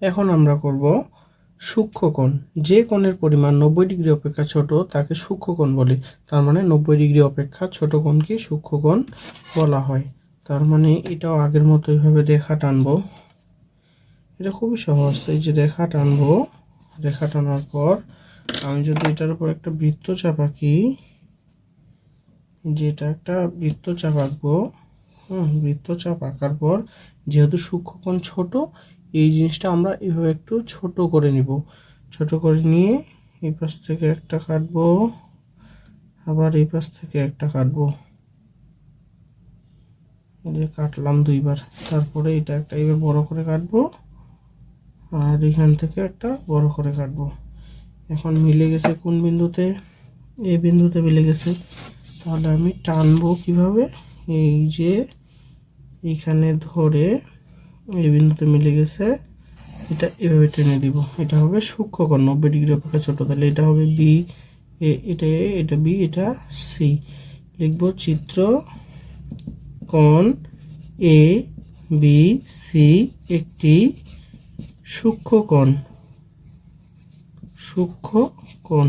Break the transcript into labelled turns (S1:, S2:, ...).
S1: এখন আমরা করব সূক্ষ্মকোণ। যে কোণের পরিমাণ 90 ডিগ্রি অপেক্ষা ছোট তাকে সূক্ষ্মকোণ বলে। তার মানে 90 ডিগ্রি অপেক্ষা ছোট কোণকে সূক্ষ্মকোণ বলা হয়। তার মানে এটাও আগের মতো এইভাবে রেখা টানবো। এটা খুবই সহজ। এই যে রেখা টানবো, রেখা টানার পর আমি যদি এটার উপর একটা বৃত্তচাপ আঁকি, যে এটা একটা বৃত্তচাপ আঁকবো, বৃত্তচাপ আঁকার পর যেহেতু সূক্ষ্মকোণ ছোট, এই জিনিসটা আমরা এভাবে একটু ছোট করে নিব। ছোট করে নিয়ে এই পাশ থেকে একটা কাটবো, আবার এই পাশ থেকে একটা কাটবো, এই যে কাটলাম দুইবার। তারপরে এটা একটা এবার বড় করে কাটবো, আর এখান থেকে একটা বড় করে কাটবো। এখন মিলে গেছে কোন বিন্দুতে? এই বিন্দুতে মিলে গেছে। তাহলে আমি টানবো কিভাবে? এই যে এইখানে ধরে এই বিন্দুতে মিলে গেছে, এটা এভাবে টেনে দিব। এটা হবে সূক্ষ্মকোণ 90 ডিগ্রি অপেক্ষা ছোট। তাহলে এটা হবে বি, এটা এ, এটা বি, এটা সি। লিখবো চিত্র কোণ এ বি সি একটি সূক্ষ্মকোণ। সূক্ষ্মকোণ।